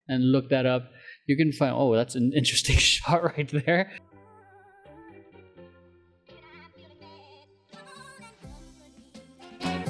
and look that up, you can find, oh, that's an interesting shot right there.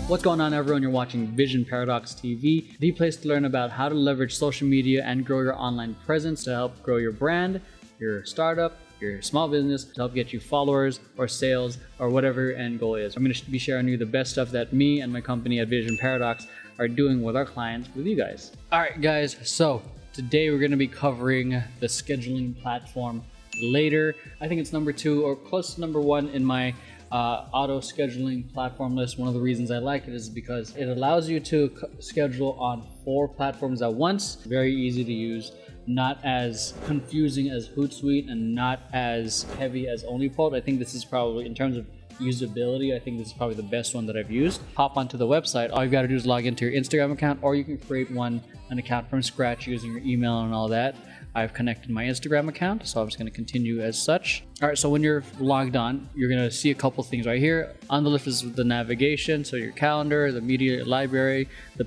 What's going on, everyone? You're watching Vision Paradox TV, the place to learn about how to leverage social media and grow your online presence to help grow your brand, your startup, your small business, to help get you followers or sales or whatever your end goal is. I'm going to be sharing you the best stuff that me and my company at Vision Paradox are doing with our clients, with you guys. All right, guys, so today we're going to be covering the scheduling platform Later. I think it's number 2 or close to number 1 in my auto scheduling platform list. One of the reasons I like it is because it allows you to schedule on 4 platforms at once. Very easy to use, not as confusing as Hootsuite and not as heavy as OnlyPoll. I think this is probably, in terms of usability, I think this is probably the best one that I've used. Hop onto the website. All you've got to do is log into your Instagram account, or you can create an account from scratch using your email and all that. I've connected my Instagram account, so I'm just going to continue as such. All right, so when you're logged on, you're going to see a couple things right here. On the left is the navigation, so your calendar, the media library, the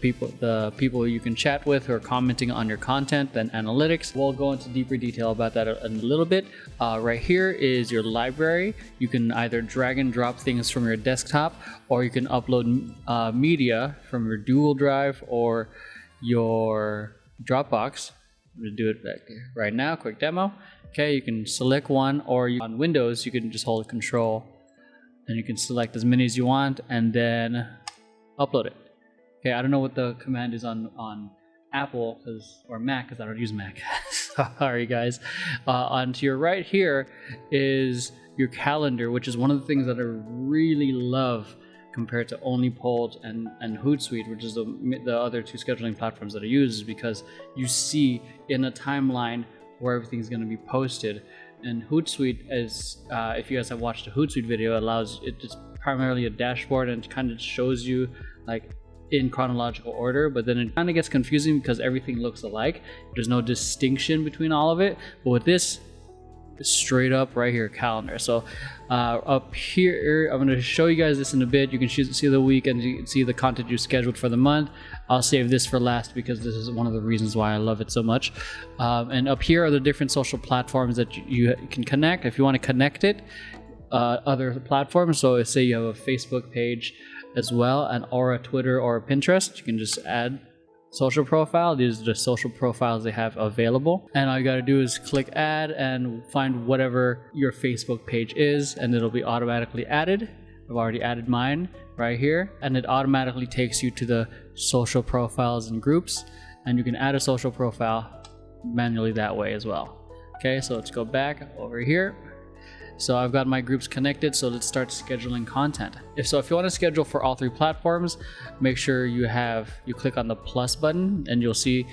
people you can chat with who are commenting on your content, then analytics. We'll go into deeper detail about that in a little bit. Right here is your library. You can either drag and drop things from your desktop, or you can upload media from your Google Drive or your Dropbox. I'm going to do it back right now, quick demo. Okay, you can select one, or on Windows, you can just hold Control, and you can select as many as you want, and then upload it. Okay, I don't know what the command is on Apple or Mac, because I don't use Mac. Sorry, guys. Onto your right here is your calendar, which is one of the things that I really love compared to OnlyPoll and Hootsuite, which is the other 2 scheduling platforms that I use, is because you see in a timeline where everything's going to be posted. And Hootsuite, as if you guys have watched a Hootsuite video, it's primarily a dashboard, and it kind of shows you like in chronological order, but then it kind of gets confusing because everything looks alike. There's no distinction between all of it. But with this, straight up right here, calendar. So up here, I'm going to show you guys this in a bit. You can see the week, and you can see the content you scheduled for the month. I'll save this for last because this is one of the reasons why I love it so much. And up here are the different social platforms that you can connect if you want to connect it, other platforms. So say you have a Facebook page as well, and or a Twitter or a Pinterest, you can just add social profile. These are the social profiles they have available, and all you got to do is click add and find whatever your Facebook page is, and it'll be automatically added. I've already added mine right here, and it automatically takes you to the social profiles and groups, and you can add a social profile manually that way as well. Okay, so let's go back over here. So I've got my groups connected, so let's start scheduling content. If you want to schedule for all 3 platforms, make sure you click on the plus button, and you'll see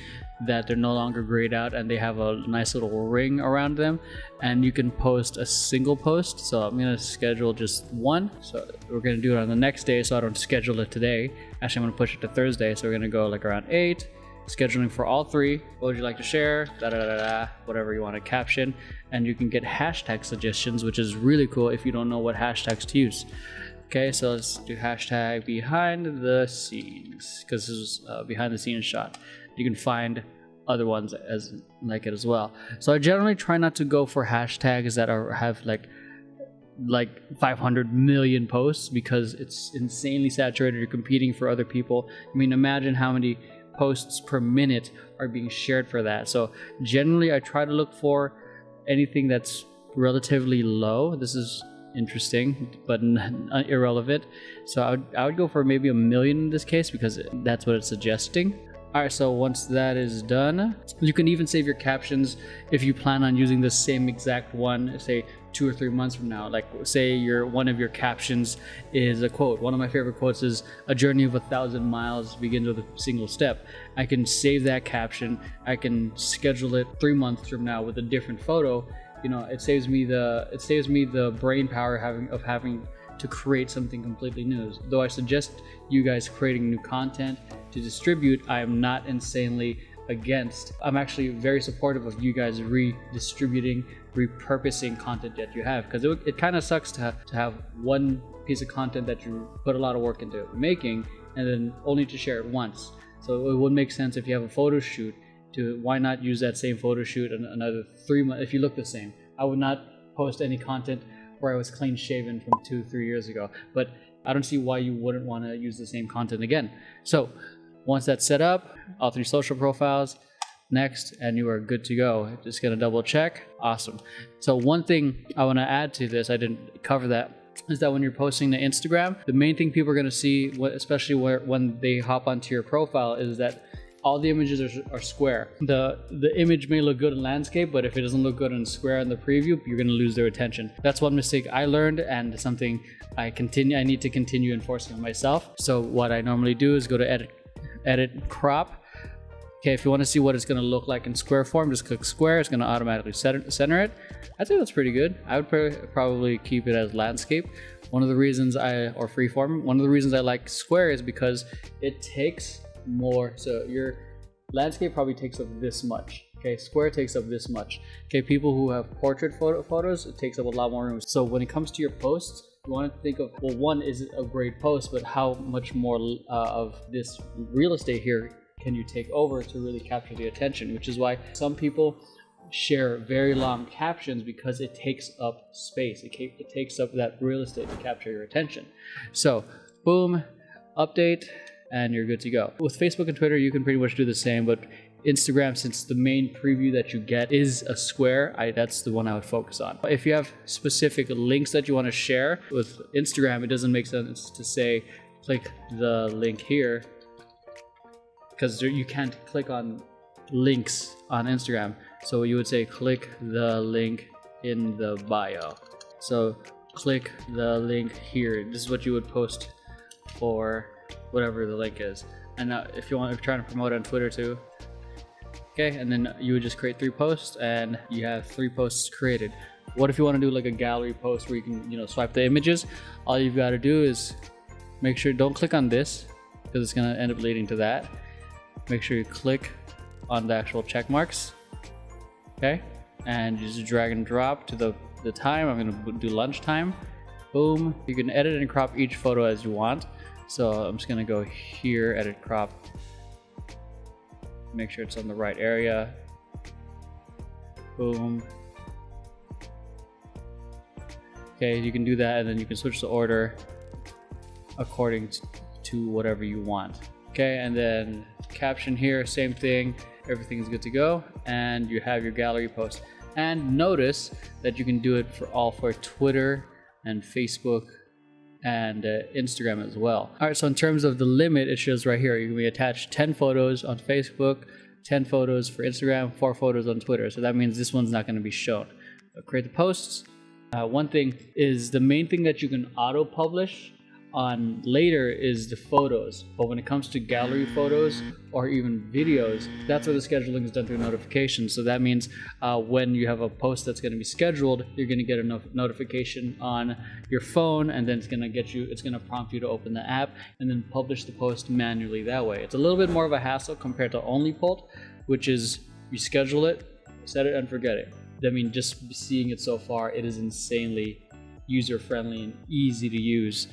that they're no longer grayed out, and they have a nice little ring around them, and you can post a single post. So I'm going to schedule just one. So we're going to do it on the next day, so I don't schedule it today. Actually, I'm going to push it to Thursday, so we're going to go like around 8. Scheduling for all 3. What would you like to share? Whatever you want to caption. And you can get hashtag suggestions, which is really cool if you don't know what hashtags to use. Okay, so let's do hashtag behind the scenes, because this is a behind the scenes shot. You can find other ones as like it as well. So I generally try not to go for hashtags that have like 500 million posts, because it's insanely saturated. You're competing for other people. I mean, imagine how many posts per minute are being shared for that. So generally I try to look for anything that's relatively low. This is interesting but irrelevant, so I would go for maybe 1 million in this case, because that's what it's suggesting. All right, so once that is done, you can even save your captions if you plan on using the same exact one, say 2 or 3 months from now. Like say one of your captions is a quote. One of my favorite quotes is, "A journey of 1,000 miles begins with a single step." I can save that caption. I can schedule it 3 months from now with a different photo. You know, it saves me the brain power of having to create something completely new. Though I suggest you guys creating new content to distribute, I am not insanely against. I'm actually very supportive of you guys redistributing, repurposing content that you have, because it kind of sucks to have one piece of content that you put a lot of work into making and then only to share it once. So it would make sense if you have a photo shoot to why not use that same photo shoot another 3 months if you look the same. I would not post any content where I was clean shaven from 2-3 years ago, but I don't see why you wouldn't want to use the same content again. So once that's set up, all 3 social profiles, next, and you are good to go. Just gonna double check. Awesome. So one thing I want to add to this, I didn't cover that, is that when you're posting to Instagram, the main thing people are going to see, especially when they hop onto your profile, is that all the images are square. The image may look good in landscape, but if it doesn't look good in square in the preview, you're going to lose their attention. That's one mistake I learned, and something I need to continue enforcing myself. So what I normally do is go to edit crop. Okay, if you want to see what it's going to look like in square form, just click square. It's going to automatically center it. I think that's pretty good. I would probably keep it as landscape. Or freeform. One of the reasons I like square is because it takes more. So your landscape probably takes up this much. Okay, square takes up this much. Okay, people who have portrait photos, it takes up a lot more room. So when it comes to your posts, you want to think of, well, one, is it a great post, but how much more of this real estate here can you take over to really capture the attention, which is why some people share very long captions, because it takes up space. It takes up that real estate to capture your attention. So boom, update, and you're good to go. With Facebook and Twitter, you can pretty much do the same, but Instagram, since the main preview that you get is a square, that's the one I would focus on. If you have specific links that you want to share with Instagram, it doesn't make sense to say click the link here, because you can't click on links on Instagram. So you would say click the link in the bio. So click the link here. This is what you would post for whatever the link is. And now if you're trying to promote it on Twitter too, okay, and then you would just create 3 posts, and you have 3 posts created. What if you want to do like a gallery post where you can swipe the images? All you've got to do is make sure don't click on this, because it's going to end up leading to that. Make sure you click on the actual check marks, okay, and you just drag and drop to the time. I'm going to do lunchtime. Boom. You can edit and crop each photo as you want. So I'm just going to go here, edit crop, make sure it's on the right area. Boom. Okay, you can do that, and then you can switch the order according to whatever you want. Okay, and then caption here, same thing. Everything's good to go, and you have your gallery post. And notice that you can do it for Twitter and Facebook and Instagram as well. All right, so in terms of the limit, it shows right here. You can attach 10 photos on Facebook, 10 photos for Instagram, 4 photos on Twitter. So that means this one's not going to be shown. Create the posts. One thing is, the main thing that you can auto publish on later is the photos, but when it comes to gallery photos or even videos, that's where the scheduling is done through notifications. So that means when you have a post that's going to be scheduled, you're going to get a notification on your phone, and then it's going to prompt you to open the app and then publish the post manually that way. It's a little bit more of a hassle compared to OnlyPult, which is you schedule it, set it, and forget it. I mean, just seeing it so far, it is insanely user-friendly and easy to use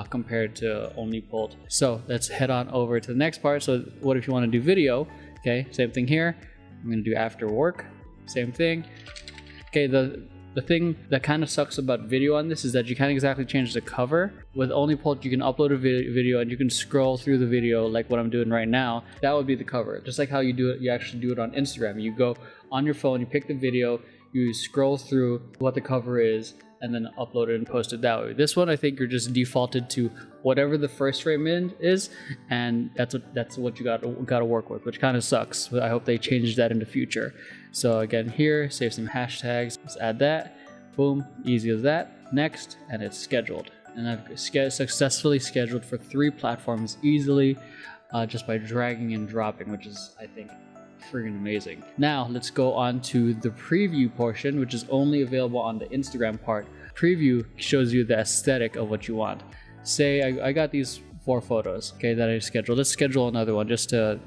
compared to OnlyPult. So let's head on over to the next part. So what if you want to do video? Okay, same thing here. I'm going to do after work. Same thing. Okay, the thing that kind of sucks about video on this is that you can't exactly change the cover. With OnlyPult, you can upload a video and you can scroll through the video like what I'm doing right now. That would be the cover. Just like how you do it, you actually do it on Instagram. You go on your phone, you pick the video, you scroll through what the cover is, and then upload it and post it that way. This one, I think you're just defaulted to whatever the first frame in is, and that's what you got to work with, which kind of sucks. But I hope they change that in the future. So again, here, save some hashtags. Let's add that. Boom, easy as that. Next, and it's scheduled. And I've successfully scheduled for 3 platforms easily, just by dragging and dropping, which is, I think, freaking amazing. Now let's go on to the preview portion, which is only available on the Instagram part. Preview shows you the aesthetic of what you want. Say I got these 4 photos, okay, that I scheduled. Let's schedule another one just for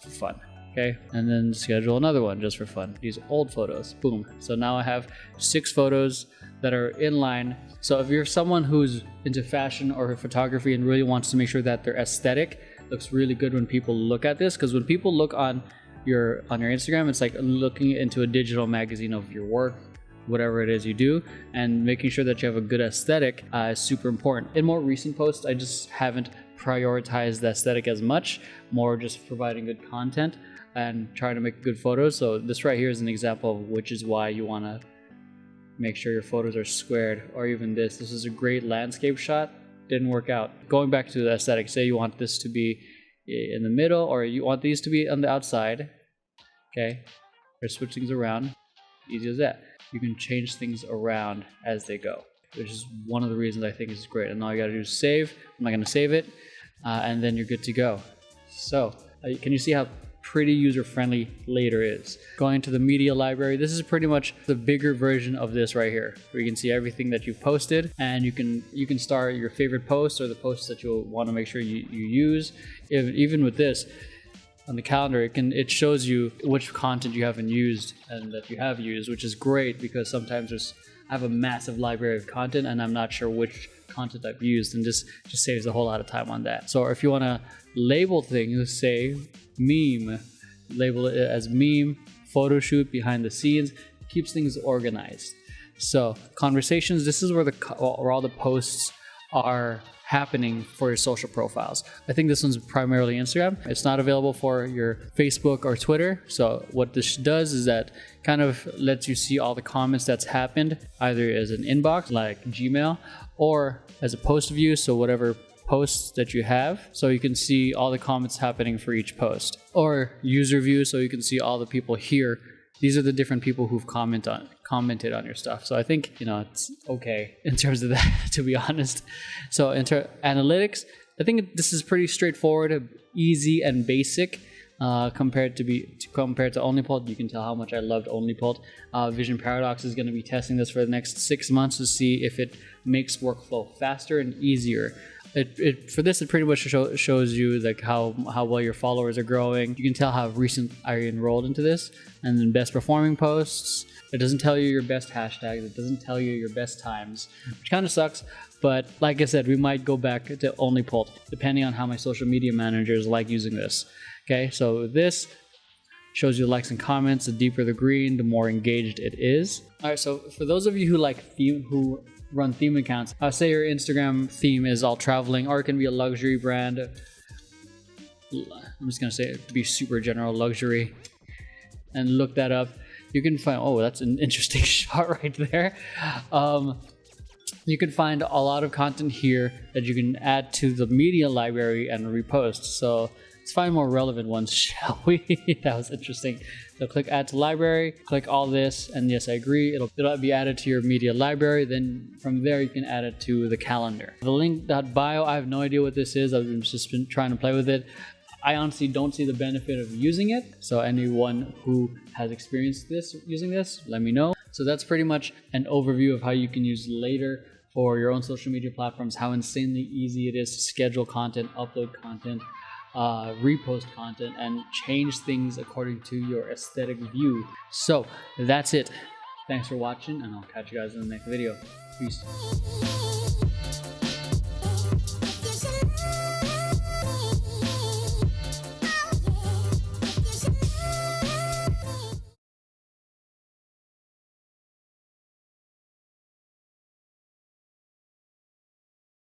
fun, okay, and then schedule another one just for fun. These old photos, boom. So now I have 6 photos that are in line. So if you're someone who's into fashion or photography and really wants to make sure that their aesthetic looks really good when people look at this, because when people look on your Instagram, it's like looking into a digital magazine of your work, whatever it is you do, and making sure that you have a good aesthetic is super important. In more recent posts, I just haven't prioritized the aesthetic as much, more just providing good content and trying to make good photos. So this right here is an example of which is why you want to make sure your photos are squared. Or even this is a great landscape shot, didn't work out. Going back to the aesthetic, say you want this to be in the middle, or you want these to be on the outside, okay, or switch things around, easy as that. You can change things around as they go, which is one of the reasons I think this is great. And all you gotta do is save. I'm not gonna save it, and then you're good to go. So can you see how pretty user-friendly later is? Going to the media library, this is pretty much the bigger version of this right here, where you can see everything that you've posted, and you can start your favorite posts or the posts that you'll want to make sure you use. Even with this on the calendar, it shows you which content you haven't used and that you have used, which is great because sometimes I have a massive library of content and I'm not sure which content I've used, and this just saves a whole lot of time on that. So if you want to label things, say meme, label it as meme, photo shoot, behind the scenes, keeps things organized. So conversations, this is where all the posts are happening for your social profiles. I think this one's primarily Instagram. It's not available for your Facebook or Twitter. So what this does is that kind of lets you see all the comments that's happened, either as an inbox like Gmail or as a post view. So whatever posts that you have, so you can see all the comments happening for each post, or user view, so you can see all the people here. These are the different people who've commented on your stuff. So I think, it's okay in terms of that, to be honest. So into analytics, I think this is pretty straightforward, easy and basic compared to OnlyPult. You can tell how much I loved OnlyPult. Vision Paradox is going to be testing this for the next 6 months to see if it makes workflow faster and easier. For this, it pretty much shows you like how well your followers are growing. You can tell how recent I enrolled into this, and then best performing posts. It doesn't tell you your best hashtags. It doesn't tell you your best times, which kind of sucks. But like I said, we might go back to OnlyPult depending on how my social media managers like using this. Okay, so this shows you likes and comments. The deeper the green, the more engaged it is. All right, so for those of you who run theme accounts, say your Instagram theme is all traveling, or it can be a luxury brand. I'm just gonna say it to be super general, luxury, and look that up. You can find, oh, that's an interesting shot right there. You can find a lot of content here that you can add to the media library and repost. So let's find more relevant ones, shall we? That was interesting. So click add to library, click all this, and yes, I agree, it'll be added to your media library. Then from there you can add it to the calendar. The link.bio, I have no idea what this is. I've just been trying to play with it. I honestly don't see the benefit of using it. So anyone who has experienced using this, let me know. So that's pretty much an overview of how you can use later for your own social media platforms, how insanely easy it is to schedule content, upload content, repost content, and change things according to your aesthetic view. So that's it. Thanks for watching, and I'll catch you guys in the next video. Peace.